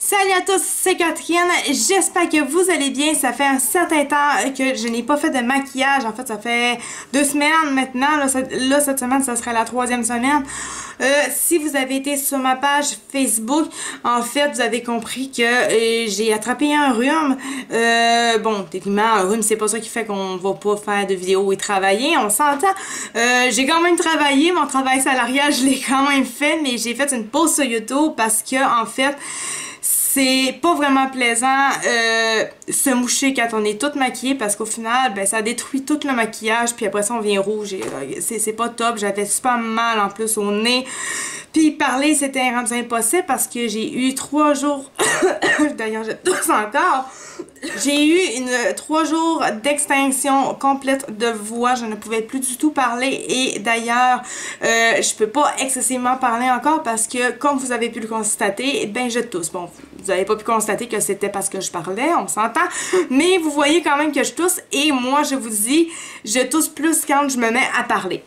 Salut à tous, c'est Catherine, j'espère que vous allez bien. Ça fait un certain temps que je n'ai pas fait de maquillage, en fait ça fait 2 semaines maintenant, là cette semaine ça serait la 3e semaine. Si vous avez été sur ma page Facebook, en fait vous avez compris que j'ai attrapé un rhume. Bon, techniquement un rhume c'est pas ça qui fait qu'on va pas faire de vidéos et travailler, on s'entend. J'ai quand même travaillé, mon travail salarial je l'ai quand même fait, mais j'ai fait une pause sur YouTube parce que en fait c'est pas vraiment plaisant se moucher quand on est toute maquillée parce qu'au final, ben, ça détruit tout le maquillage puis après ça on vient rouge et c'est pas top. J'avais super mal en plus au nez. Puis parler c'était rendu impossible parce que j'ai eu 3 jours, d'ailleurs je tousse encore, j'ai eu 3 jours d'extinction complète de voix, je ne pouvais plus du tout parler et d'ailleurs je peux pas excessivement parler encore parce que comme vous avez pu le constater, ben je tousse. Bon, vous n'avez pas pu constater que c'était parce que je parlais, on s'entend, mais vous voyez quand même que je tousse et moi je vous dis, je tousse plus quand je me mets à parler.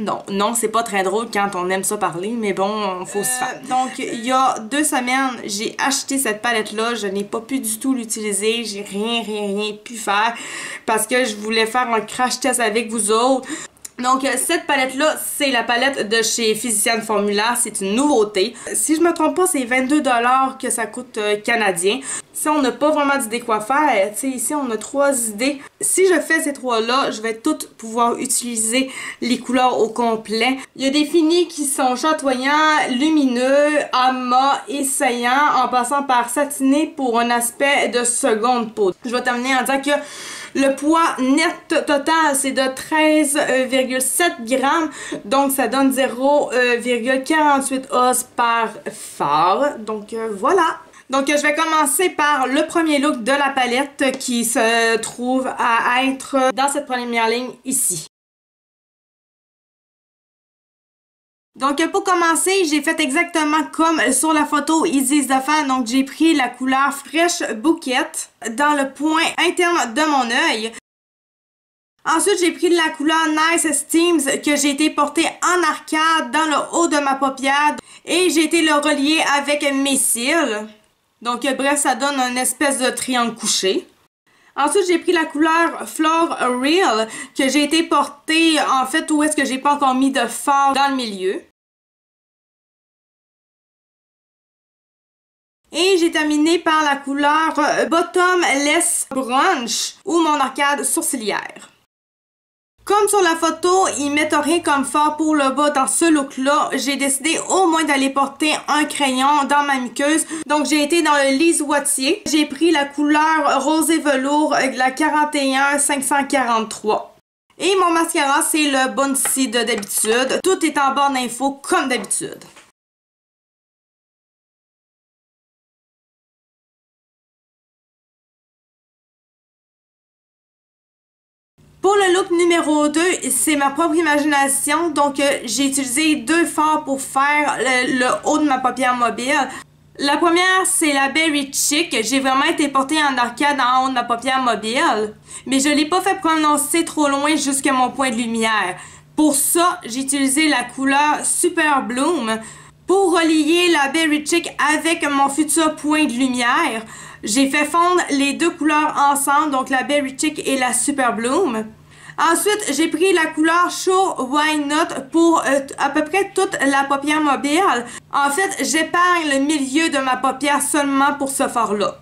Non, c'est pas très drôle quand on aime ça parler, mais bon, faut se faire. Donc, il y a 2 semaines, j'ai acheté cette palette-là, je n'ai pas pu du tout l'utiliser, j'ai rien pu faire, parce que je voulais faire un crash test avec vous autres. Donc, cette palette-là, c'est la palette de chez Physicians Formula. C'est une nouveauté. Si je me trompe pas, c'est 22 $ que ça coûte canadien. Si on n'a pas vraiment d'idée quoi faire, tu sais, ici, on a 3 idées. Si je fais ces 3-là, je vais toutes pouvoir utiliser les couleurs au complet. Il y a des finis qui sont chatoyants, lumineux, amas et saillants, en passant par satiné pour un aspect de seconde peau. Je vais terminer en disant que le poids net total, c'est de 13,7 grammes. Donc, ça donne 0,48 os par fard. Donc, voilà. Donc, je vais commencer par le premier look de la palette qui se trouve à être dans cette première ligne ici. Donc pour commencer, j'ai fait exactement comme sur la photo ils disent de faire. Donc j'ai pris la couleur Fresh Bouquet dans le point interne de mon œil. Ensuite, j'ai pris la couleur Nice Steams que j'ai été porter en arcade dans le haut de ma paupière. Et j'ai été le relier avec mes cils. Donc bref, ça donne une espèce de triangle couché. Ensuite, j'ai pris la couleur Floor Real que j'ai été porter en fait où est-ce que j'ai pas encore mis de fard dans le milieu. Et j'ai terminé par la couleur Bottomless Brunch ou mon arcade sourcilière. Comme sur la photo, ils mettent rien comme fard pour le bas dans ce look-là, j'ai décidé au moins d'aller porter un crayon dans ma muqueuse. Donc j'ai été dans le Lise Wattier. J'ai pris la couleur rosé velours, la 41 543. Et mon mascara, c'est le Bouncy de d'habitude. Tout est en barre d'infos comme d'habitude. Pour le look numéro 2, c'est ma propre imagination, donc j'ai utilisé 2 fards pour faire le haut de ma paupière mobile. La première, c'est la Berry Chic. J'ai vraiment été portée en arcade en haut de ma paupière mobile, mais je ne l'ai pas fait prononcer trop loin jusqu'à mon point de lumière. Pour ça, j'ai utilisé la couleur Super Bloom. Pour relier la Berry Chic avec mon futur point de lumière, j'ai fait fondre les 2 couleurs ensemble, donc la Berry Chic et la Super Bloom. Ensuite, j'ai pris la couleur Show Why Not pour à peu près toute la paupière mobile. En fait, j'épargne le milieu de ma paupière seulement pour ce fard-là.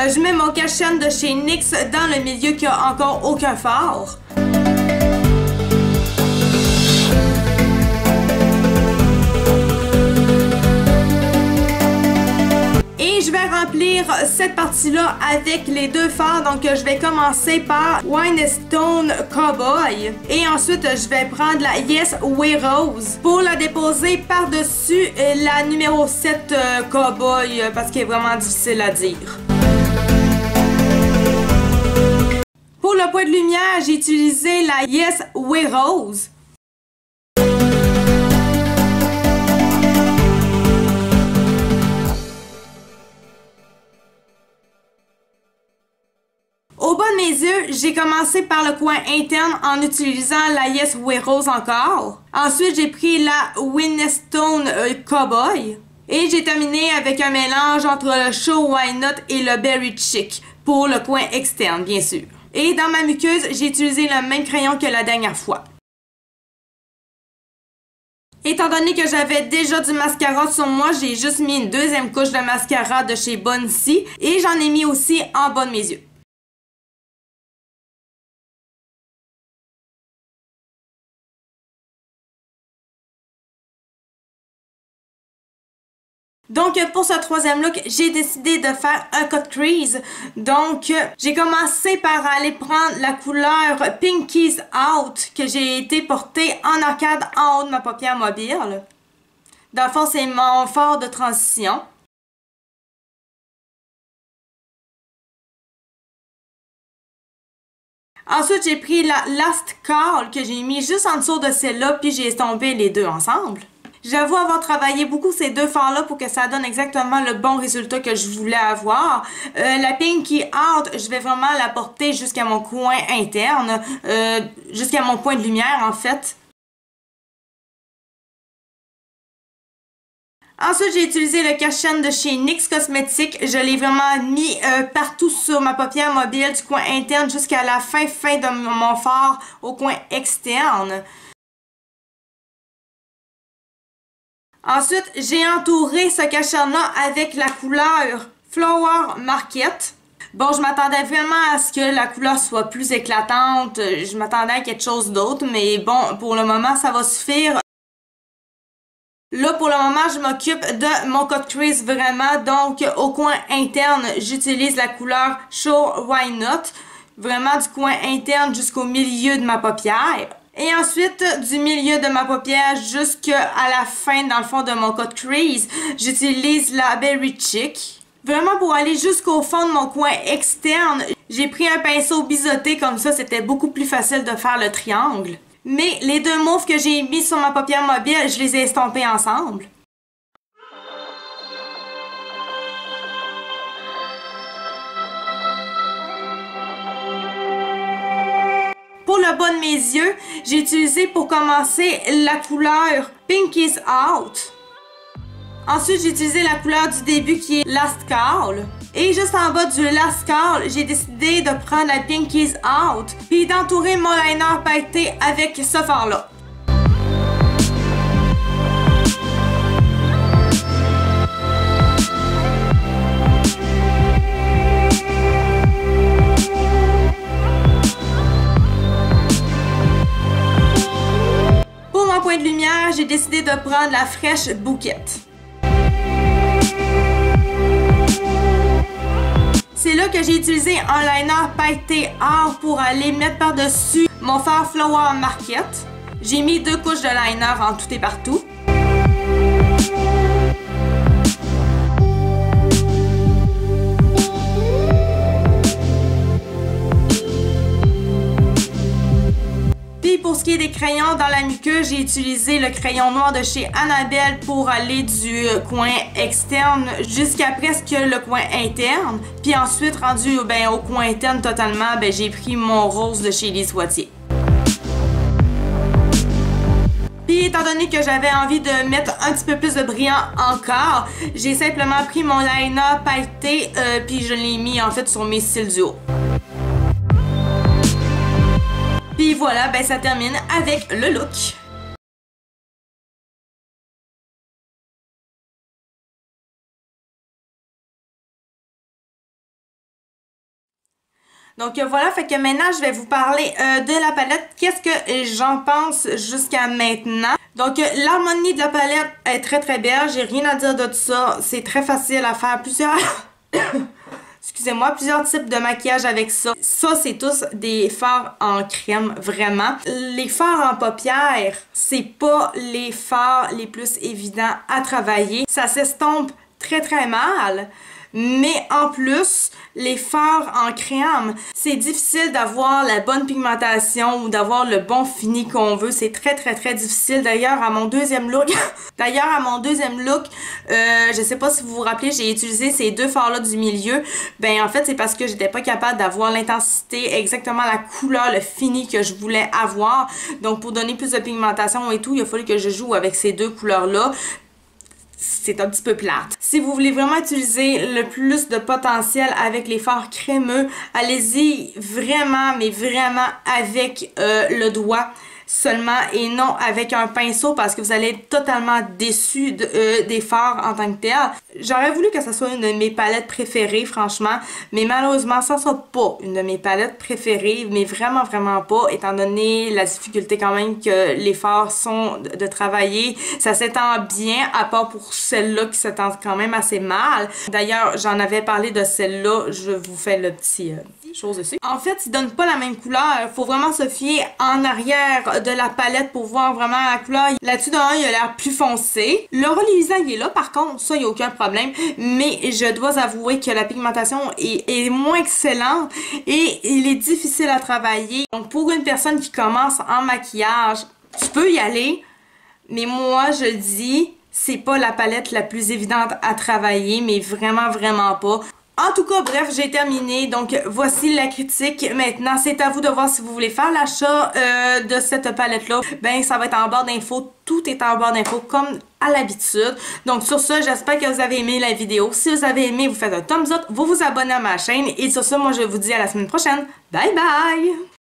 Je mets mon cache-chaîne de chez NYX dans le milieu qui a encore aucun fard. Et je vais remplir cette partie-là avec les 2 fards. Donc je vais commencer par Wine Stone Cowboy. Et ensuite je vais prendre la Yes We Rose pour la déposer par-dessus la numéro 7 Cowboy parce qu'elle est vraiment difficile à dire. Pour le point de lumière, j'ai utilisé la Yes We Rose. Au bas de mes yeux, j'ai commencé par le coin interne en utilisant la Yes Way Rose encore. Ensuite, j'ai pris la Winestone Cowboy. Et j'ai terminé avec un mélange entre le Show Why Not et le Berry Chic pour le coin externe, bien sûr. Et dans ma muqueuse, j'ai utilisé le même crayon que la dernière fois. Étant donné que j'avais déjà du mascara sur moi, j'ai juste mis une deuxième couche de mascara de chez Bonsi et j'en ai mis aussi en bas de mes yeux. Donc pour ce troisième look, j'ai décidé de faire un cut crease. Donc j'ai commencé par aller prendre la couleur Pinkies Out que j'ai été porter en arcade en haut de ma paupière mobile. Dans le fond, c'est mon fard de transition. Ensuite, j'ai pris la Last Call que j'ai mis juste en dessous de celle-là, puis j'ai estompé les deux ensemble. J'avoue avoir travaillé beaucoup ces deux fards-là pour que ça donne exactement le bon résultat que je voulais avoir. La Pinky Out, je vais vraiment la porter jusqu'à mon coin interne, jusqu'à mon point de lumière en fait. Ensuite, j'ai utilisé le cache-chaîne de chez NYX Cosmetics. Je l'ai vraiment mis partout sur ma paupière mobile, du coin interne jusqu'à la fin de mon fard au coin externe. Ensuite, j'ai entouré ce cache-chaîne-là avec la couleur Flower Market. Bon, je m'attendais vraiment à ce que la couleur soit plus éclatante. Je m'attendais à quelque chose d'autre, mais bon, pour le moment, ça va suffire. Là, pour le moment, je m'occupe de mon cut crease vraiment. Donc, au coin interne, j'utilise la couleur Show Why Not. Vraiment du coin interne jusqu'au milieu de ma paupière. Et ensuite, du milieu de ma paupière jusqu'à la fin, dans le fond, de mon cut crease, j'utilise la Berry Chic. Vraiment, pour aller jusqu'au fond de mon coin externe, j'ai pris un pinceau biseauté, comme ça, c'était beaucoup plus facile de faire le triangle. Mais les deux mauves que j'ai mis sur ma paupière mobile, je les ai estompés ensemble. Pour le bas de mes yeux, j'ai utilisé pour commencer la couleur Pinkies Out. Ensuite, j'ai utilisé la couleur du début qui est Last Call. Et juste en bas du Last Call, j'ai décidé de prendre la Pinkies Out puis d'entourer mon liner pailleté avec ce fard-là. Point de lumière, j'ai décidé de prendre la Fresh Bouquet. C'est là que j'ai utilisé un liner pailleté or pour aller mettre par-dessus mon fard Flower Market. J'ai mis 2 couches de liner en tout et partout. Pour ce qui est des crayons dans la muqueuse, j'ai utilisé le crayon noir de chez Annabelle pour aller du coin externe jusqu'à presque le coin interne. Puis ensuite, rendu au coin interne totalement, j'ai pris mon rose de chez Lise Wattier. Puis étant donné que j'avais envie de mettre un petit peu plus de brillant encore, j'ai simplement pris mon liner pailleté puis je l'ai mis en fait sur mes cils du haut. Puis voilà, ça termine avec le look. Donc voilà, fait que maintenant je vais vous parler de la palette. Qu'est-ce que j'en pense jusqu'à maintenant? Donc l'harmonie de la palette est très très belle, j'ai rien à dire de tout ça. C'est très facile à faire plusieurs... Excusez-moi, plusieurs types de maquillage avec ça. Ça, c'est tous des fards en crème, vraiment. Les fards en paupières, c'est pas les fards les plus évidents à travailler. Ça s'estompe très très mal. mais en plus, les fards en crème, c'est difficile d'avoir la bonne pigmentation ou d'avoir le bon fini qu'on veut. C'est très difficile. D'ailleurs, à mon deuxième look, je sais pas si vous vous rappelez, j'ai utilisé ces deux fards-là du milieu. Ben, en fait, c'est parce que j'étais pas capable d'avoir l'intensité, exactement la couleur, le fini que je voulais avoir. Donc, pour donner plus de pigmentation et tout, il a fallu que je joue avec ces deux couleurs-là. C'est un petit peu plate. Si vous voulez vraiment utiliser le plus de potentiel avec les fards crémeux, allez-y vraiment, mais vraiment avec le doigt seulement et non avec un pinceau parce que vous allez être totalement déçu des fards en tant que tel. J'aurais voulu que ça soit une de mes palettes préférées, franchement, mais malheureusement, ça sera pas une de mes palettes préférées, mais vraiment pas, étant donné la difficulté quand même que les fards sont de travailler. Ça s'étend bien, à part pour celle-là qui s'étend quand même assez mal. D'ailleurs, j'en avais parlé de celle-là, je vous fais le petit chose dessus. En fait, il donne pas la même couleur. Faut vraiment se fier en arrière de la palette pour voir vraiment la couleur. Là-dessus, d'un, il a l'air plus foncé. Le reluisant, il est là. Par contre, ça, il n'y a aucun problème. Mais je dois avouer que la pigmentation est moins excellente et il est difficile à travailler. Donc, pour une personne qui commence en maquillage, tu peux y aller. Mais moi, je dis, c'est pas la palette la plus évidente à travailler, mais vraiment pas. En tout cas, bref, j'ai terminé. Donc, voici la critique. Maintenant, c'est à vous de voir si vous voulez faire l'achat de cette palette-là. Ben, ça va être en barre d'infos. Tout est en barre d'infos comme à l'habitude. Donc, sur ça, j'espère que vous avez aimé la vidéo. Si vous avez aimé, vous faites un thumbs up, vous vous abonnez à ma chaîne. Et sur ça, moi, je vous dis à la semaine prochaine. Bye bye!